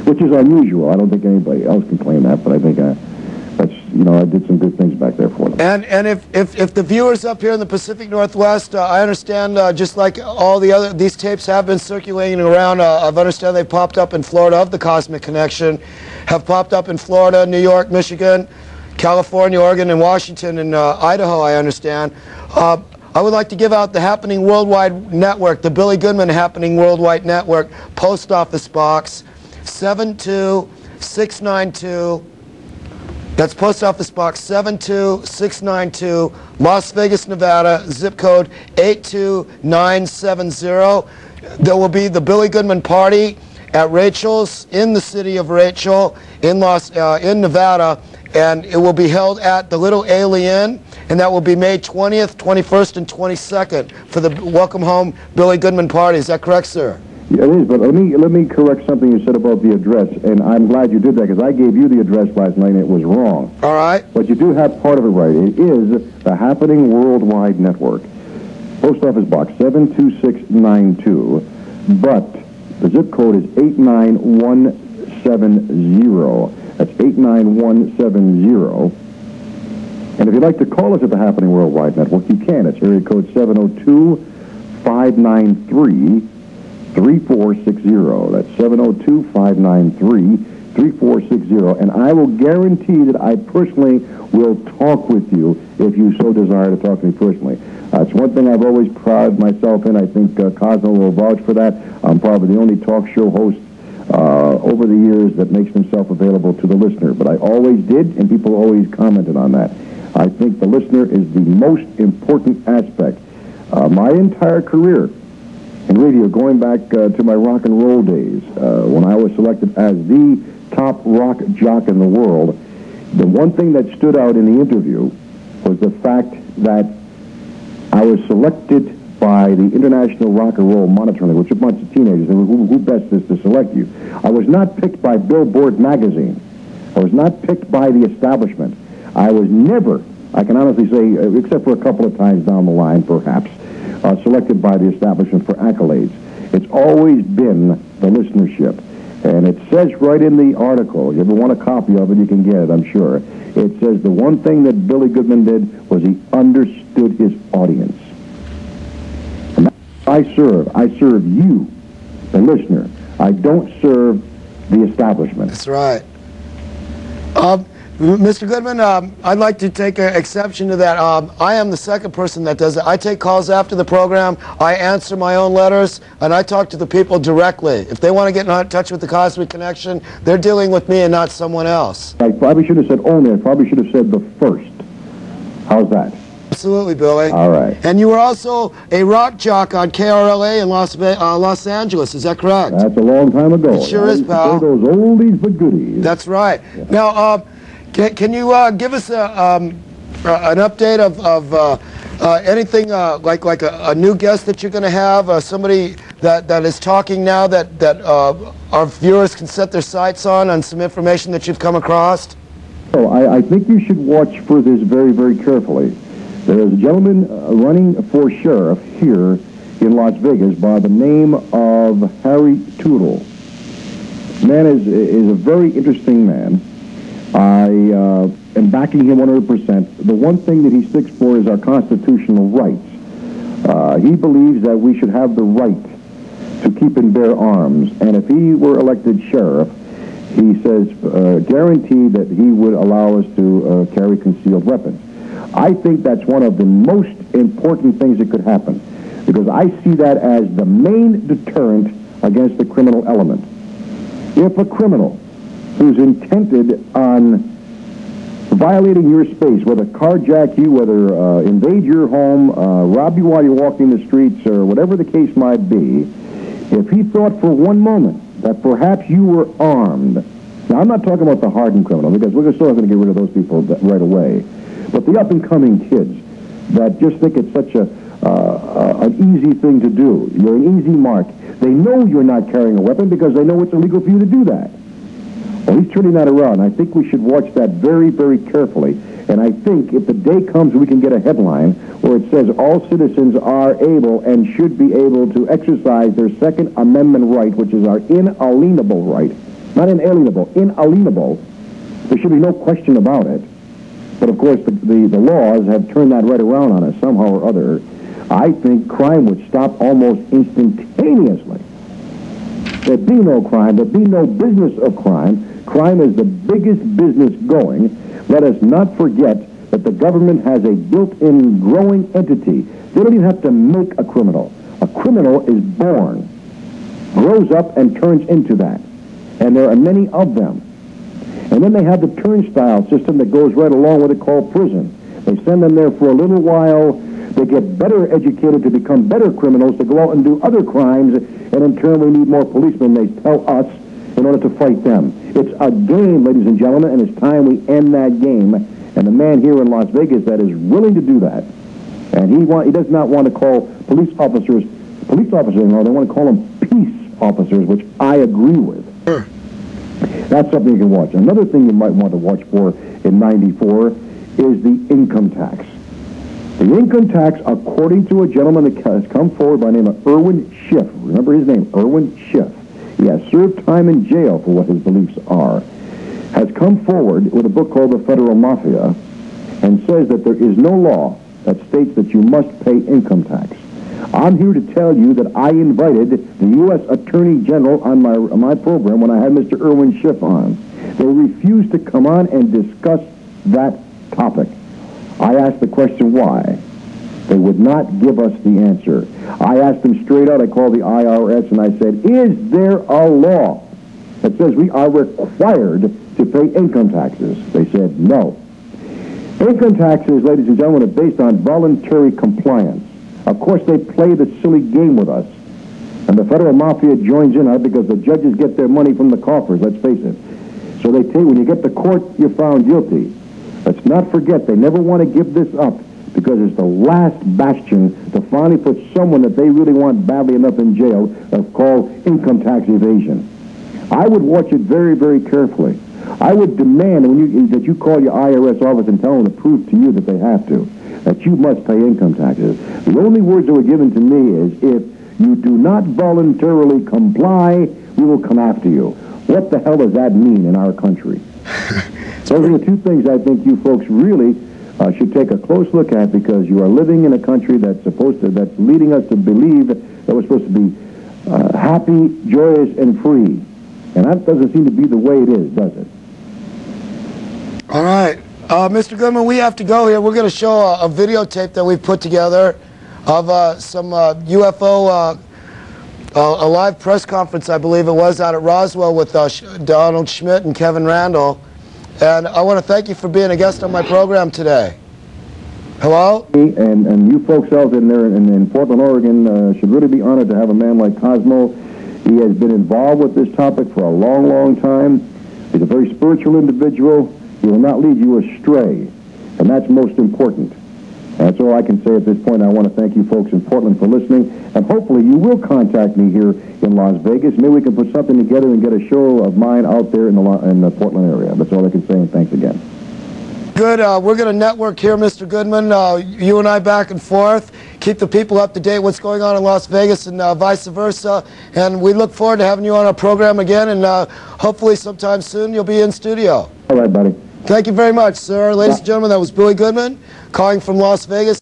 which is unusual. I don't think anybody else can claim that, but I think that's, you know, I did some good things back there for them. And if the viewers up here in the Pacific Northwest, I understand just like all the other, these tapes have been circulating around, I've understand they popped up in Florida of the Cosmic Connection, have popped up in Florida, New York, Michigan, California, Oregon, and Washington, and Idaho, I understand. I would like to give out the Happening Worldwide Network, the Billy Goodman Happening Worldwide Network, Post Office Box 72692. That's Post Office Box 72692, Las Vegas, Nevada, zip code 82970. There will be the Billy Goodman Party at Rachel's in the city of Rachel in Nevada, and it will be held at the Little Alien, and that will be May 20th, 21st, and 22nd for the Welcome Home Billy Goodman Party. Is that correct, sir? Yeah, it is, but let me correct something you said about the address, and I'm glad you did that, because I gave you the address last night and it was wrong. All right. But you do have part of it right. It is the Happening Worldwide Network. Post Office Box 72692, but the zip code is 89170. That's 89170. And if you'd like to call us at the Happening Worldwide Network, you can. It's area code 702-593-3460. That's 702-593-3460. And I will guarantee that I personally will talk with you if you so desire to talk to me personally. It's one thing I've always prided myself in. I think Cosmo will vouch for that. I'm probably the only talk show host over the years that makes himself available to the listener. But I always did, and people always commented on that. I think the listener is the most important aspect. My entire career in radio, going back to my rock and roll days, when I was selected as the top rock jock in the world, the one thing that stood out in the interview was the fact that I was selected by the International Rock and Roll Monitoring League, which is a bunch of teenagers. Who best is to select you? I was not picked by Billboard magazine. I was not picked by the establishment. I was never, I can honestly say, except for a couple of times down the line, perhaps, selected by the establishment for accolades. It's always been the listenership. And it says right in the article, if you ever want a copy of it, you can get it, I'm sure. It says the one thing that Billy Goodman did was he understood his audience. And I serve you, the listener. I don't serve the establishment. That's right. Mr. Goodman, I'd like to take exception to that. I am the second person that does it. I take calls after the program, I answer my own letters, and I talk to the people directly. If they want to get in touch with the Cosmic Connection, they're dealing with me and not someone else. I probably should have said only. I probably should have said the first. How's that? Absolutely, Billy. All right. And you were also a rock jock on KRLA in Los Angeles. Is that correct? That's a long time ago. It sure is, pal. Those oldies but goodies. That's right. Yeah. Now, can you give us an update of anything like a new guest that you're going to have, somebody that is talking now that our viewers can set their sights on some information that you've come across? So I think you should watch for this very, very carefully. There is a gentleman running for sheriff here in Las Vegas by the name of Harry Tootle. The man is a very interesting man. I am backing him 100%. The one thing that he sticks for is our constitutional rights. He believes that we should have the right to keep and bear arms. And if he were elected sheriff, he says guaranteed that he would allow us to carry concealed weapons. I think that's one of the most important things that could happen, because I see that as the main deterrent against the criminal element. If a criminal who's intended on violating your space, whether carjack you, whether invade your home, rob you while you're walking the streets, or whatever the case might be, if he thought for one moment that perhaps you were armed, now I'm not talking about the hardened criminal, because we're still not going to get rid of those people right away, but the up-and-coming kids that just think it's such an easy thing to do. You're an easy mark. They know you're not carrying a weapon because they know it's illegal for you to do that. Well, he's turning that around. I think we should watch that very, very carefully. And I think if the day comes we can get a headline where it says all citizens are able and should be able to exercise their Second Amendment right, which is our inalienable right, not inalienable, inalienable. There should be no question about it. But of course, the laws have turned that right around on us somehow or other. I think crime would stop almost instantaneously. There'd be no crime. There'd be no business of crime. Crime is the biggest business going. Let us not forget that the government has a built-in growing entity. They don't even have to make a criminal. A criminal is born, grows up, and turns into that. And there are many of them. And then they have the turnstile system that goes right along with it called prison. They send them there for a little while. They get better educated to become better criminals, to go out and do other crimes, and in turn we need more policemen, they tell us, in order to fight them. It's a game, ladies and gentlemen, and it's time we end that game. And the man here in Las Vegas that is willing to do that, and he does not want to call police officers anymore. They want to call them peace officers, which I agree with. Sure. That's something you can watch. Another thing you might want to watch for in '94 is the income tax. The income tax, according to a gentleman that has come forward by the name of Irwin Schiff. Remember his name, Irwin Schiff. He has served time in jail for what his beliefs are. Has come forward with a book called The Federal Mafia and says that there is no law that states that you must pay income tax. I'm here to tell you that I invited the U.S. Attorney General on my program when I had Mr. Irwin Schiff on. They refused to come on and discuss that topic. I asked the question why. They would not give us the answer. I asked them straight out. I called the IRS and I said, is there a law that says we are required to pay income taxes? They said no. Income taxes, ladies and gentlemen, are based on voluntary compliance. Of course, they play the silly game with us. And the federal mafia joins in on it because the judges get their money from the coffers, let's face it. So they tell you, when you get to court, you're found guilty. Let's not forget, they never want to give this up because it's the last bastion to finally put someone that they really want badly enough in jail of called income tax evasion. I would watch it very, very carefully. I would demand that you call your IRS office and tell them to prove to you that they have to, that you must pay income taxes. The only words that were given to me is, if you do not voluntarily comply, we will come after you. What the hell does that mean in our country? Those are the two things I think you folks really should take a close look at, because you are living in a country that's leading us to believe that we're supposed to be happy, joyous, and free. And that doesn't seem to be the way it is, does it? All right. Mr. Goodman, we have to go here. We're going to show a videotape that we've put together of some UFO, a live press conference, I believe it was, out at Roswell with Donald Schmidt and Kevin Randall. And I want to thank you for being a guest on my program today. Hello? And you folks out in there in Portland, Oregon, should really be honored to have a man like Cosmo. He has been involved with this topic for a long, long time. He's a very spiritual individual. He will not lead you astray, and that's most important. That's all I can say at this point. I want to thank you folks in Portland for listening, and hopefully you will contact me here in Las Vegas. Maybe we can put something together and get a show of mine out there in the Portland area. That's all I can say, and thanks again. Good. We're going to network here, Mr. Goodman. You and I back and forth. Keep the people up to date what's going on in Las Vegas and vice versa. And we look forward to having you on our program again, and hopefully sometime soon you'll be in studio. All right, buddy. Thank you very much, sir. Ladies and gentlemen, that was Billy Goodman calling from Las Vegas.